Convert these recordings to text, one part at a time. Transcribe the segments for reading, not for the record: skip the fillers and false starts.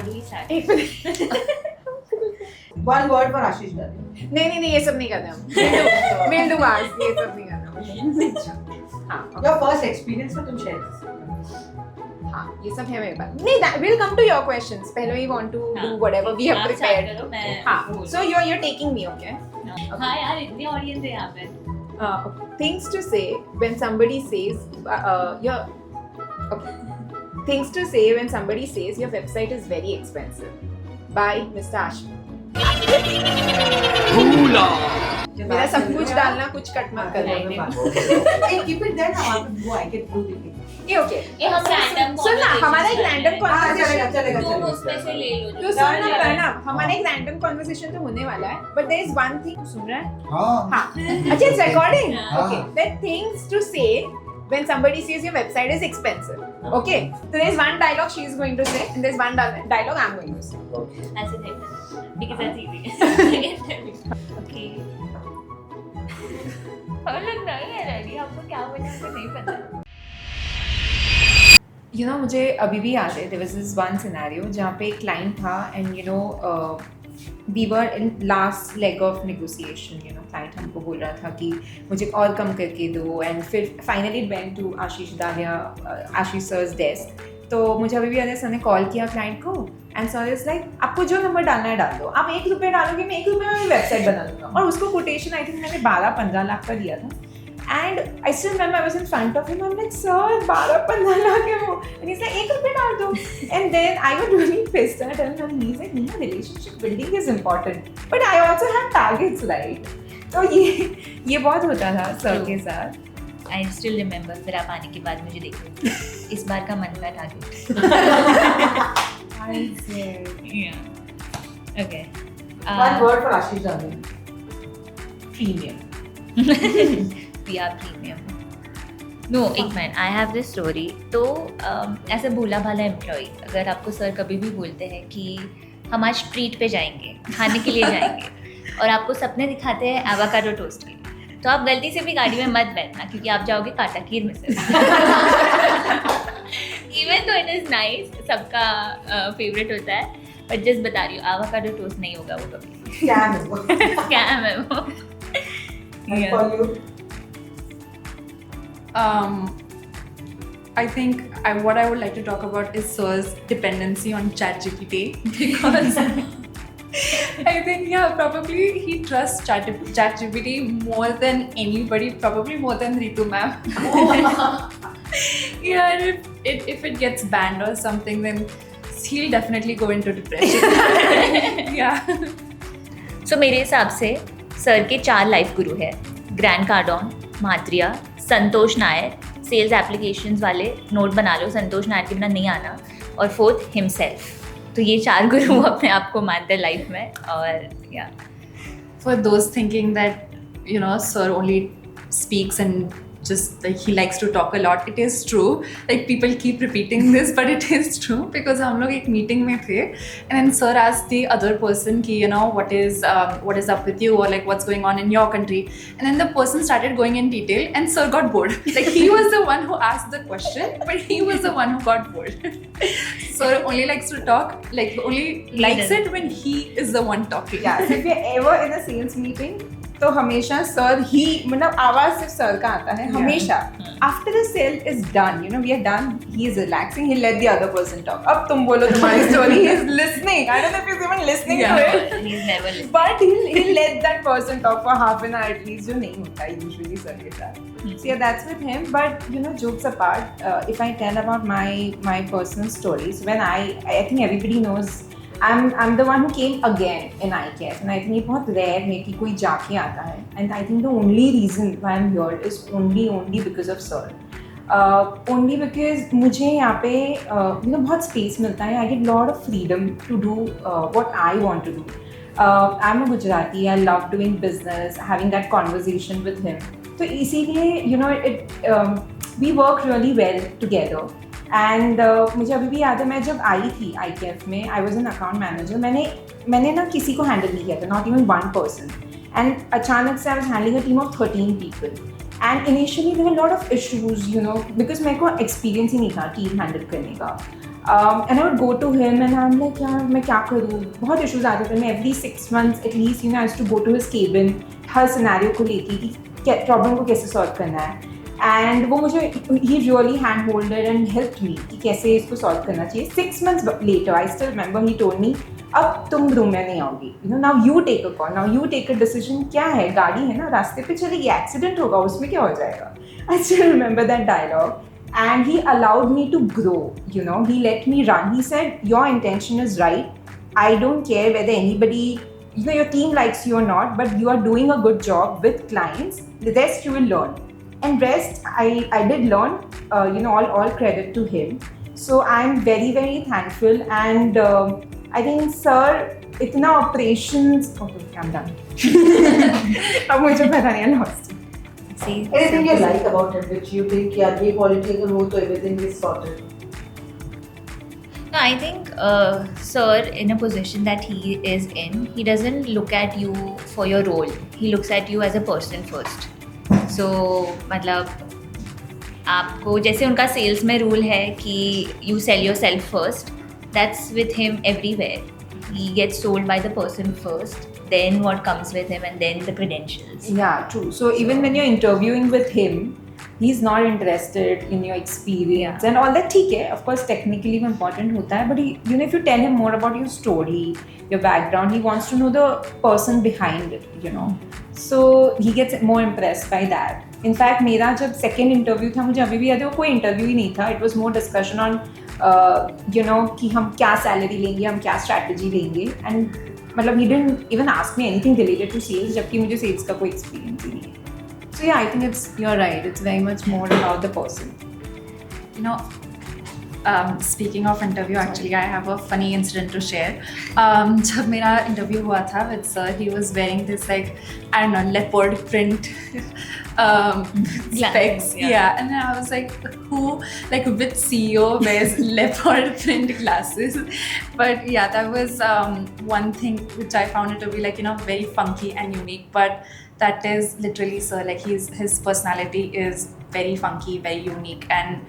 what do we start? एक minute One word for Ashish Dani. नहीं ये सब नहीं करना हम बिंदुवास ये सब नहीं करना हाँ Your first experience में तुम share कर सकते हाँ ये सब है मेरे पास नहीं we'll come to your questions पहले we want to do whatever we have आप start prepared करो, मैं हाँ बोल- so you're taking me okay हाँ यार इतनी ऑडियंस है यहाँ पे. things to say when somebody says your okay. Things to say when somebody says your website is very expensive by Mr. Ashwin. मेरा सब कुछ डालना कुछ कट मत करना Hey, keep it there now. I can prove it. ये okay ये हम रैंडम सुन ना हमारा एक रैंडम हाँ कॉन्वर्सेशन तुम उसमें से ले लो तो सुन ना प्रणव हमारा एक रैंडम कॉन्वर्सेशन तो होने वाला है but there is one thing सुन रहा है हाँ हाँ अच्छा इट्स रिकॉर्डिंग हाँ। Okay there things to say when somebody says your website is expensive okay so there's one dialogue she is going to say and there's one dialogue I'm going to say ऐसे देखना because that's easy. Okay. हम लोग नहीं है ready आपको क्या बोलना है नहीं पता. you know मुझे अभी भी याद है there was this one scenario जहाँ पे एक client था and you know we were in last leg of negotiation you know client हमको बोल रहा था कि मुझे और कम करके दो and फिर finally it went to आशीष दालिया आशीष sir's desk तो मुझे अभी भी याद है सर ने कॉल किया क्लाइंट को एंड सर इज लाइक आपको जो नंबर डालना है डाल दो आप ₹1 डालोगे मैं ₹1 में वेबसाइट बना दूंगा और उसको कोटेशन आई थिंक मैंने 12-15 लाख का दिया था and I still remember I was in front of him. I'm like, sir, 12-15 lakh है वो. And he's like, ₹1 डाल दो. And then I was really pissed. And I told him, he's like, no, relationship building is important. But I also have targets, right? तो ये बहुत होता था sir के साथ. I still remember फिर आप आने के बाद मुझे देखो इस बार का मन का target. I said, Yeah. Okay. One word for Ashish Dani. premium. We are premium. No, एक minute I have this story. तो ऐसे भोला भाला एम्प्लॉय अगर आपको सर कभी भी बोलते हैं कि हम आज ट्रीट पे जाएंगे खाने के लिए जाएंगे और आपको सपने दिखाते हैं एवोकाडो टोस्ट के तो आप गलती से भी गाड़ी में मत बैठना क्योंकि आप जाओगे काटाकीर में से. इवन तो इट इज़ नाइस सबका फेवरेट होता है बट जस्ट बता रही हूँ एवोकाडो टोस्ट नहीं होगा वो कभी. Scam है वो. स्कैम है वो. And for you? I think what I would like to talk about is Sir's dependency on ChatGPT because I think probably he trusts ChatGPT more than anybody, probably more than Ritu ma'am. Yeah, and if it gets banned or something, then he'll definitely go into depression. Yeah. So मेरे हिसाब से sir के 4 life गुरु है Grant Cardone, मात्रिया, संतोष Nair. Sales applications वाले note बना लो संतोष नायर के बिना नहीं आना और 4th हिमसेल्फ. तो ये 4 गुरु अपने आप को मानते हैं लाइफ में और या For those thinking that Sir only speaks and just like he likes to talk a lot, it is true. Like people keep repeating this, but it is true because हम लोग एक meeting में थे and then Sir asked the other person कि what is up with you or like what's going on in your country, and then the person started going in detail and Sir got bored. Like he was the one who asked the question, but he was the one who got bored. Sir only likes to talk, like only likes it when he is the one talking. Yeah, so if you're ever in a sales meeting तो हमेशा sir ही मतलब आवाज सिर्फ sir का आता है हमेशा. After the sale is done we are done he is relaxing he let the other person talk. अब तुम बोलो तुम्हारी story he is listening. I don't know if he is even listening to it he is never listening but he let that person talk for half an hour at least जो नहीं होता है usually sir के साथ. So yeah, that's with him. But jokes apart, if I tell about my personal stories, when I think everybody knows I'm the one who came again in iCare, and I think ये बहुत rare है कि कोई जाके आता है. And I think the only reason why I'm here is only because of Sir. Only because मुझे यहाँ पे बहुत space मिलता है. I get lot of freedom to do what I want to do. I'm a Gujarati. I love doing business, having that conversation with him. तो इसीलिए we work really well together. And मुझे अभी भी याद है मैं जब आई थी IKF में I was an account manager. मैंने ना किसी को हैंडल नहीं किया था, not even one person. And अचानक से I was handling a team of 13 people and initially there were lot of issues because मेरे को एक्सपीरियंस ही नहीं था टीम हैंडल करने का. And I would go to him and I'm like, यार मैं क्या करूँ, बहुत issues आते थे. मैं every 6 months at least, I used to go to his cabin, her scenario को लेके कि problem को कैसे solve करना है. And वो मुझे, he really hand-holded and helped me कि कैसे इसको solve करना चाहिए. 6 months later, I still remember he told me, अब तुम रूम में नहीं आओगी. Now you take a call, now you take a decision. क्या है, गाड़ी है ना, रास्ते पे चलेगी, accident होगा, उसमें क्या हो जाएगा. I still remember that dialogue. And he allowed me to grow, he let me run. He said, your intention is right. I don't care whether anybody, your team likes you or not, but you are doing a good job with clients. The rest you will learn. And rest, I did learn, all credit to him. So I'm very, very thankful. And I think, sir, itna operations, okay, I'm done. अब मुझे पता नहीं है, lost. Anything you like about him, which you think, yeah, ये quality अगर हो तो everything is sorted. No, I think Sir, in a position that he is in, he doesn't look at you for your role. He looks at you as a person first. So मतलब आपको जैसे उनका sales में rule है कि you sell yourself first. That's with him everywhere. He gets sold by the person first, then what comes with him, and then the credentials. Yeah, true. So even when you're interviewing with him, he's not interested in your experience and all that. ठीक है, of course, technically वो important होता है, but he, if you tell him more about your story, your background, he wants to know the person behind it, So he gets more impressed by that. In fact, मेरा जब second interview था, मुझे अभी भी याद है वो कोई interview ही नहीं था. It was more discussion on, कि हम क्या salary लेंगे, हम क्या strategy लेंगे, and मतलब he didn't even ask me anything related to sales, जबकि मुझे sales का कोई experience ही नहीं है. So yeah, I think you're right. It's very much more about the person. Speaking of interview, actually, I have a funny incident to share. जब मेरा interview हुआ था with sir, he was wearing this like, I don't know, leopard print specs. Yeah, and then I was like, which CEO wears leopard print glasses? But yeah, that was one thing which I found it to be like, very funky and unique. But that is literally sir, like his personality is very funky, very unique, and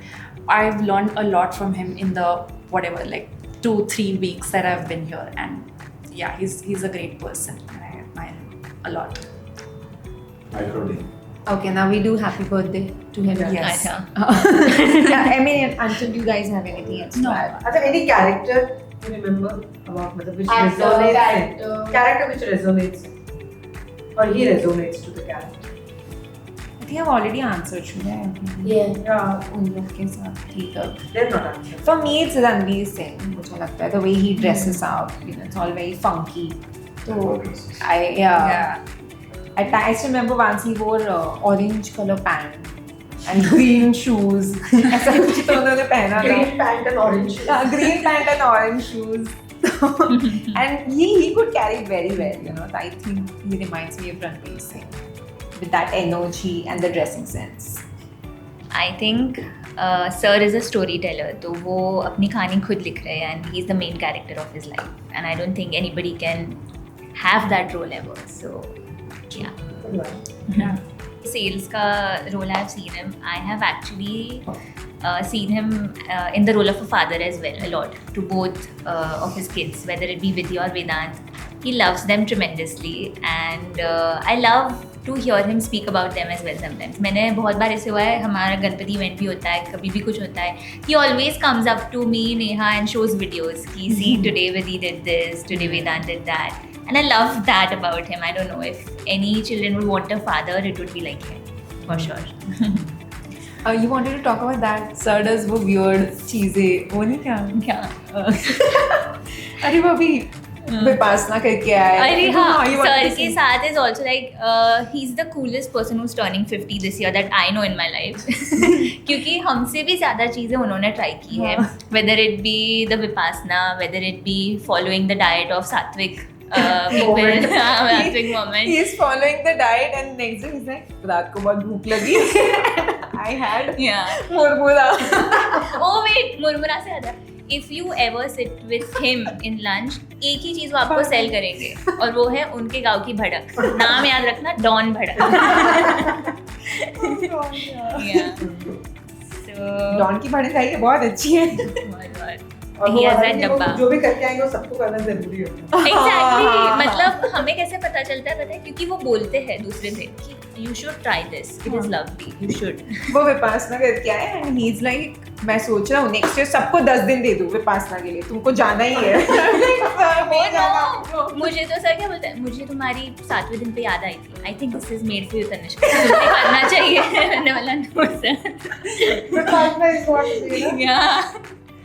I've learned a lot from him in the whatever, like 2-3 weeks that I've been here. And yeah, he's a great person and I admire him a lot. Okay, now we do happy birthday to him. Yes. Yeah, I mean, until you guys have anything else to add. Are there any character you remember about which Actor, resonates? Character which resonates, or he resonates to the character. I think I've already answered Shreya. Yeah, उन लोग के साथ ठीक है. they're not answering. For me, it's Ranveer Singh. मुझे लगता है the way he dresses up, it's all very funky. So I still remember once he wore orange color pant and green shoes. ऐसा कुछ तो उन्होंने पहना था. Green pant and orange shoes. Green pant and orange shoes. And he could carry it very well, So I think he reminds me of Ranveer Singh with that energy and the dressing sense. I think Sir is a storyteller, तो वो अपनी कहानी खुद लिख रहे हैं and he's the main character of his life. And I don't think anybody can have that role ever. So, yeah. Sales का role I've seen him. I have actually seen him in the role of a father as well, a lot, to both of his kids, whether it be Vidya or Vedant. He loves them tremendously and I love to hear him speak about them as well sometimes. मैंने बहुत बार ऐसे हुआ है, हमारा Ganpati event भी होता है, कभी भी कुछ होता है. He always comes up to me, Neha, and shows videos. He see today Vidhi did this, today Vedant did that. And I love that about him. I don't know if any children would want a father, it would be like him, for sure. You wanted to talk about that? Sir does वो weird चीजें, वो नहीं क्या? अरे वो अभी विपासना करके आया. अरे हाँ, you wanted Sir to के say? साथ is also like he's the coolest person who's turning 50 this year that I know in my life. क्योंकि हमसे भी ज़्यादा चीज़ें उन्होंने try की है. Whether it be the Vipassana, whether it be following the diet of Sattvic people, Sattvic moment. He is following the diet and next day he's like, रात को बहुत भूख लगी. I had मुरमुरा. Oh wait, मुरमुरा से याद है. If you ever sit with him in lunch, एक ही चीज़ वो आपको सेल करेंगे और वो है उनके गांव की भड़क. नाम याद रखना, डॉन भड़क. डॉन की भड़क आई है, बहुत अच्छी है. बहुत और He वो has वाला that कि वो डब्बा। जो भी करके आएंगे वो सबको करना जरूरी होता है। एग्जैक्टली मतलब हमें कैसे पता चलता है पता है क्योंकि वो बोलते हैं दूसरे से कि you should try this it is lovely you should वो विपासना करके आए एंड ही इज लाइक मैं सोच रहा हूँ नेक्स्ट ईयर सबको 10 दिन दे दूँ विपासना के लिए, तुमको जाना ही है। मुझे तो सर क्या बोलते हैं मुझे तुम्हारी 7वें दिन पे याद आई थी I think this is made for you Tanishka तुम्हें करना चाहिए मैंने बोला no sir But partner is what it is, ना? या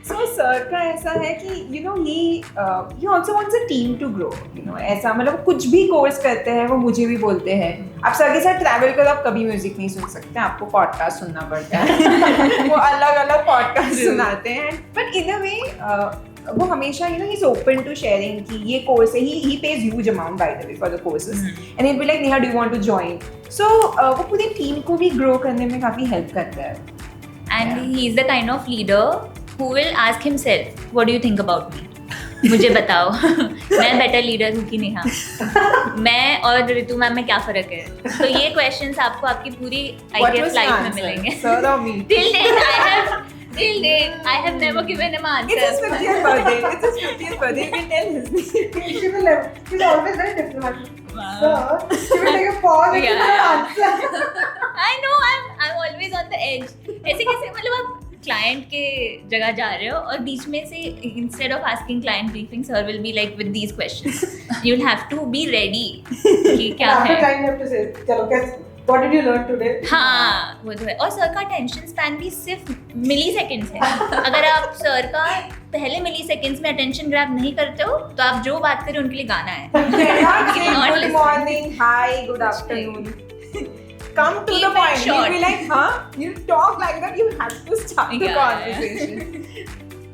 सो सर का ऐसा है कि you know he also wants a team to grow, you know ऐसा मतलब कुछ भी कोर्स करते हैं वो मुझे भी बोलते हैं आप सर के साथ ट्रैवल करो आप कभी म्यूजिक नहीं सुन सकते आपको पॉडकास्ट सुनना पड़ता है। वो अलग अलग पॉडकास्ट सुनाते हैं बट इन अ वे वो हमेशा you know he is open to sharing कि ये कोर्स है he pays huge amount by the way for the courses and it be like Neha do you want to join so वो पूरी team को भी grow करने में काफी हेल्प करता है। and he is the kind of leader who will ask himself what do you think about me मुझे बताओ मैं बेटर लीडर हूँ कि नेहा मैं और ऋतु मैम में क्या फर्क है तो ये क्वेश्चंस आपको आपकी पूरी What ITF was the life में answer? मिलेंगे Sir or me? till date I have never given him an It's his answer 50th birthday. It's his 50th birthday. You can tell his name. She will never, she's always very diplomatic. Wow. Sir, she will take a pause and give Yeah. an answer. I know I'm always on the edge ऐसे कैसे मतलब आप client के जगह जा रहे हो और बीच में से instead of asking client briefing sir will be like with these questions you will have to be ready कि क्या After है time you have to say, चलो कैसे, what did you learn today? हाँ वो तो है और सर का अटेंशन स्पैन भी सिर्फ मिली सेकेंड्स है अगर आप सर का पहले मिली सेकेंड्स में अटेंशन ग्रैब नहीं करते हो तो आप जो बात करें उनके लिए गाना है Not say Not good listening. morning, hi, good afternoon. Come to Keep the it point. You'll short. be like, huh? You talk like that. You have to start the Yeah. conversation.